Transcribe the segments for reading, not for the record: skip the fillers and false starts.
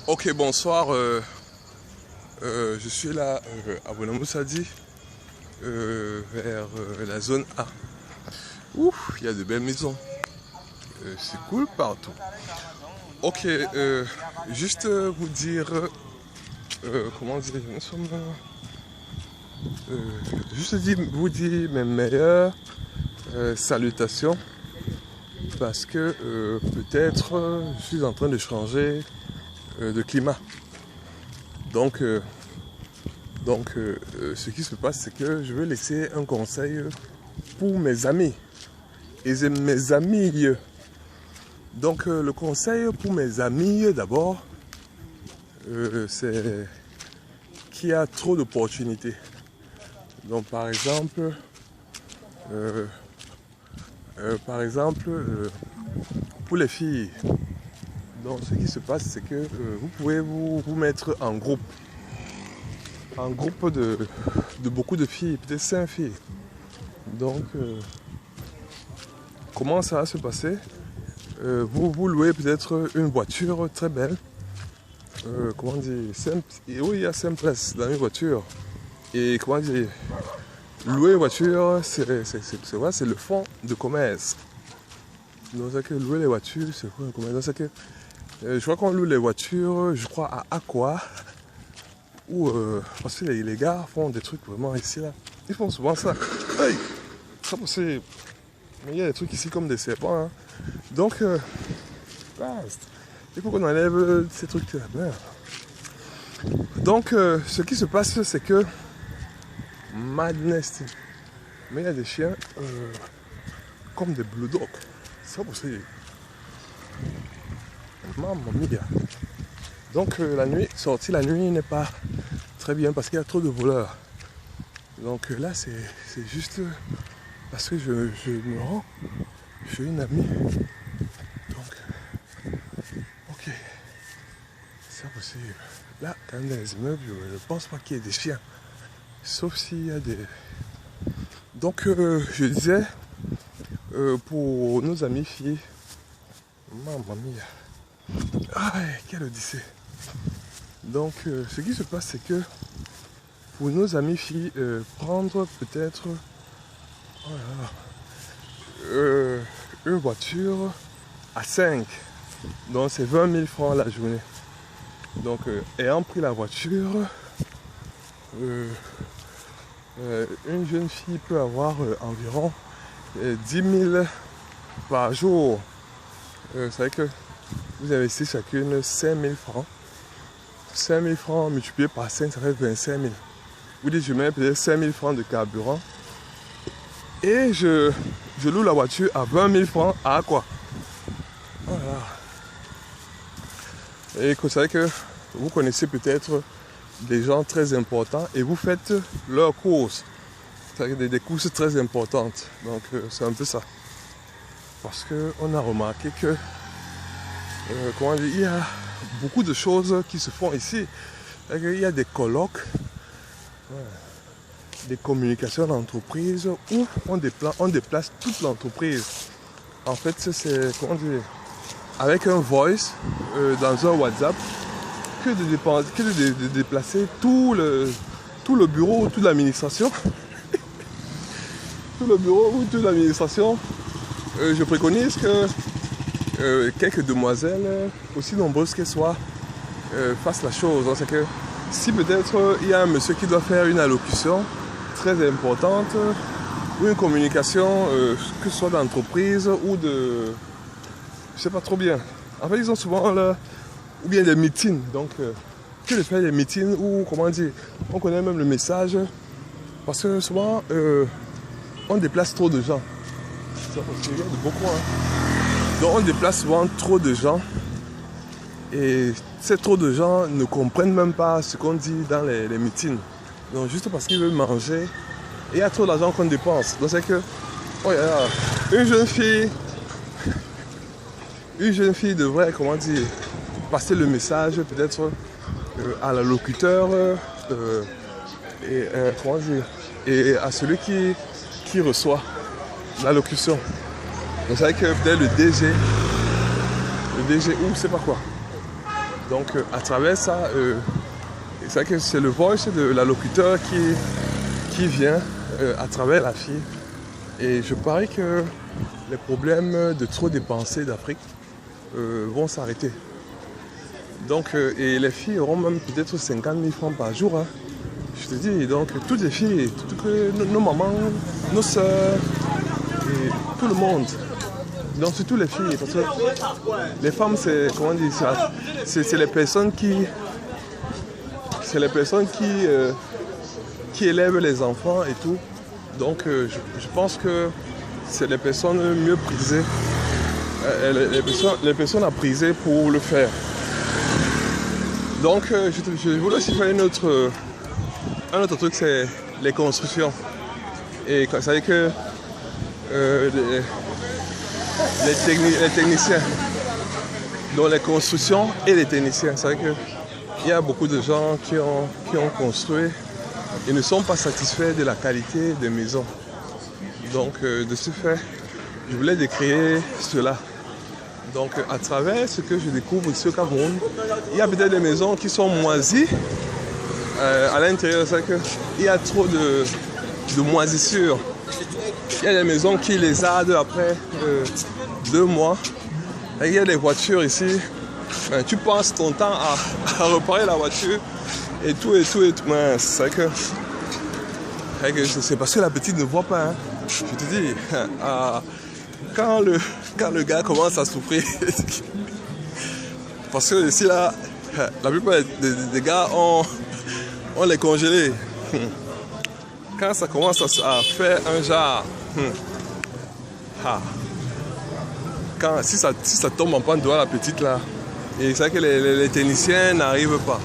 Ok, bonsoir. Je suis là à Bonamoussadi, vers la zone A. Ouf, il y a de belles maisons. C'est cool partout. Ok, juste vous dire, comment dire, nous sommes, vous dire mes meilleures salutations parce que peut-être je suis en train de changer de climat. Donc, ce qui se passe, c'est que je veux laisser un conseil pour mes amis. Et mes amis. Donc, le conseil pour mes amis, d'abord, c'est qu'il y a trop d'opportunités. Donc, par exemple, pour les filles, donc, ce qui se passe, c'est que vous pouvez vous mettre en groupe de beaucoup de filles, peut-être 5 filles. Donc, comment ça va se passer? Vous louez peut-être une voiture très belle. Comment dire, simple. Et oui, il y a 5 places dans une voiture. Et comment dire, louer une voiture, c'est le fond de commerce. Donc, c'est que louer les voitures, c'est le fond de commerce. Donc, c'est que je crois qu'on loue les voitures, je crois, à Aqua. Ou parce que les gars font des trucs vraiment ici là. Ils font souvent ça. Hey, ça possible. Mais il y a des trucs ici comme des serpents. Hein. Donc, il faut qu'on enlève ces trucs là. Donc, ce qui se passe, c'est que madness. Mais il y a des chiens comme des blue dogs. Ça possible. Mamma mia. Donc la nuit, sortir la nuit n'est pas très bien parce qu'il y a trop de voleurs. Donc là c'est juste parce que je me rends chez une amie. Donc ok, c'est possible. Là quand même dans les immeubles, je ne pense pas qu'il y ait des chiens. Sauf s'il y a des... Donc je disais pour nos amis filles, mamma mia. Ah quelle odyssée. Donc, ce qui se passe, c'est que pour nos amis filles, prendre peut-être une voiture à 5. Donc, c'est 20 000 francs la journée. Donc, ayant pris la voiture, une jeune fille peut avoir environ 10 000 par jour. Vous savez que vous investissez chacune 5 000 francs. 5 000 francs multiplié par 5, ça fait 25 000. Vous dites, je mets peut-être 5 000 francs de carburant. Et je loue la voiture à 20 000 francs à quoi? Voilà. Et vous savez que vous connaissez peut-être des gens très importants et vous faites leurs courses. C'est-à-dire des courses très importantes. Donc c'est un peu ça. Parce qu'on a remarqué que, comment dire, il y a beaucoup de choses qui se font ici. Il y a des colloques, des communications d'entreprise où on déplace toute l'entreprise. En fait, c'est, comment dire, avec un voice dans un WhatsApp que de déplacer tout le bureau ou toute l'administration. Tout le bureau ou toute l'administration. Je préconise que quelques demoiselles, aussi nombreuses qu'elles soient, fassent la chose. C'est que si peut-être il y a un monsieur qui doit faire une allocution très importante, ou une communication, que ce soit d'entreprise ou de... Je sais pas trop bien. En fait, ils ont souvent là, ou bien des meetings. Donc, que de faire des meetings ou, comment dire, on connaît même le message. Parce que souvent, on déplace trop de gens. Ça, parce qu'il y a de beaucoup, hein. Donc on déplace souvent trop de gens et ces trop de gens ne comprennent même pas ce qu'on dit dans les meetings. Donc juste parce qu'ils veulent manger, et il y a trop d'argent qu'on dépense. Donc c'est que, oh là, une jeune fille devrait, comment dire, passer le message peut-être à l'allocuteur et comment dire, et à celui qui reçoit l'allocution. Donc c'est vrai que peut-être le DG ou je sais pas quoi. Donc à travers ça, c'est vrai que c'est le voice de l'allocuteur qui vient à travers la fille. Et je parie que les problèmes de trop dépenser d'Afrique vont s'arrêter. Donc, et les filles auront même peut-être 50 000 francs par jour. Hein. Je te dis, donc toutes les filles, nos mamans, nos soeurs, et tout le monde. Donc surtout les filles, parce que les femmes, c'est, comment dire ça, c'est les personnes qui élèvent les enfants et tout. Donc je pense que c'est les personnes mieux prisées, les personnes à priser pour le faire. Donc je voulais aussi faire un autre truc, c'est les constructions. Et ça veut dire que les techniciens, dans les constructions et les techniciens, c'est vrai qu'il y a beaucoup de gens qui ont construit et ne sont pas satisfaits de la qualité des maisons. Donc de ce fait, je voulais décrire cela. Donc à travers ce que je découvre ici au Cameroun, il y a peut-être des maisons qui sont moisies à l'intérieur, c'est qu'il y a trop de moisissures. Il y a des maisons qui les ardent après 2 mois. Et il y a des voitures ici. Tu passes ton temps à réparer la voiture et tout. C'est que c'est parce que la petite ne voit pas. Hein. Je te dis, quand le gars commence à souffrir, parce que ici là, la plupart des gars ont les congelés. Quand ça commence à faire un genre, si ça tombe en panne, la petite là, et c'est vrai que les techniciens n'arrivent pas.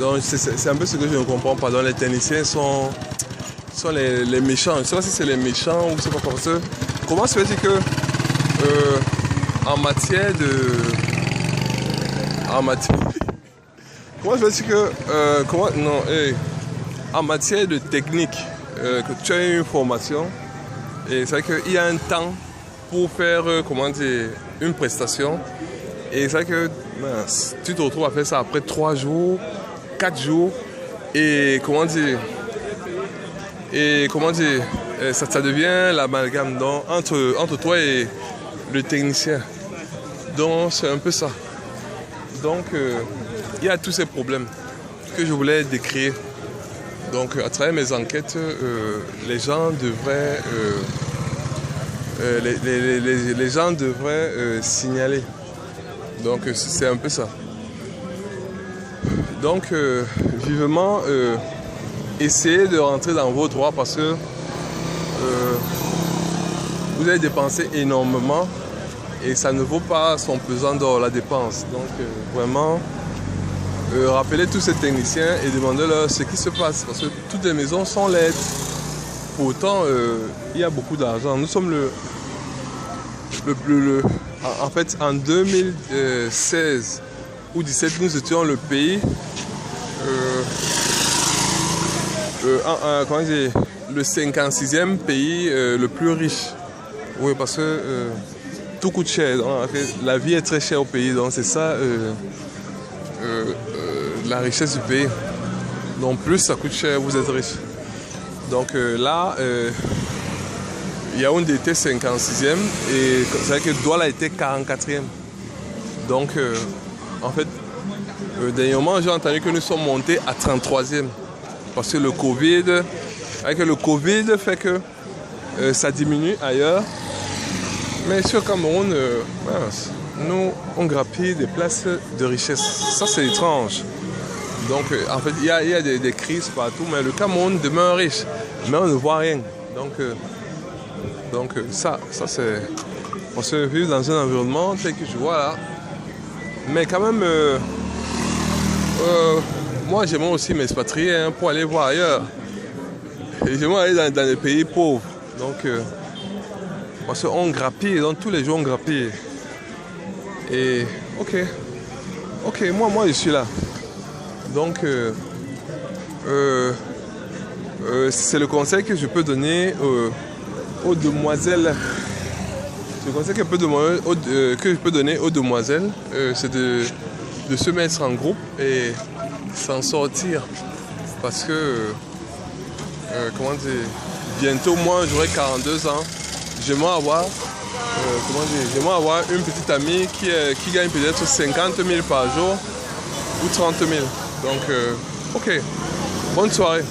Donc c'est un peu ce que je ne comprends pas. Donc les techniciens sont les méchants. Je ne sais pas si c'est les méchants ou c'est pas comme ça. Comment se fait-il que en matière comment se fait-il que en matière de technique, que tu as une formation, et c'est vrai qu'il y a un temps pour faire, une prestation, et c'est vrai que tu te retrouves à faire ça après 3 jours, 4 jours, et ça devient l'amalgame entre toi et le technicien. Donc c'est un peu ça. Donc il y a tous ces problèmes que je voulais décrire. Donc à travers mes enquêtes, les gens devraient signaler. Donc c'est un peu ça. Donc vivement essayez de rentrer dans vos droits parce que vous avez dépensé énormément et ça ne vaut pas son pesant dans la dépense. Donc vraiment rappelez tous ces techniciens et demandez-leur ce qui se passe parce que toutes les maisons sont laides. Pourtant il y a beaucoup d'argent. Nous sommes en fait en 2016 ou 2017 nous étions le pays le 56e pays le plus riche. Oui, parce que tout coûte cher. Donc, la vie est très chère au pays. Donc c'est ça la richesse du pays. Donc plus ça coûte cher, vous êtes riche. Donc là, Yaoundé était 56e et c'est vrai que Douala était 44e. Donc en fait, dernièrement j'ai entendu que nous sommes montés à 33e. Parce que le Covid fait que ça diminue ailleurs. Mais sur Cameroun, nous, on grappille des places de richesse. Ça, c'est étrange. Donc, en fait, il y a des crises partout, mais le Cameroun demeure riche. Mais on ne voit rien. Donc ça c'est... On se vit dans un environnement tel que je vois là. Mais quand même... moi, j'aimerais aussi m'expatrier pour aller voir ailleurs. Et j'aimerais aller dans les pays pauvres. Donc, parce qu'on grappille, donc tous les jours on grappille. Et, ok, moi je suis là. Donc, c'est le conseil que je peux donner aux demoiselles. Le conseil que je peux donner aux demoiselles, c'est de de se mettre en groupe et s'en sortir. Parce que, comment dire, bientôt moi j'aurai 42 ans. J'aimerais avoir, une petite amie qui gagne peut-être 50 000 par jour ou 30 000. Donc, ok, bonne soirée.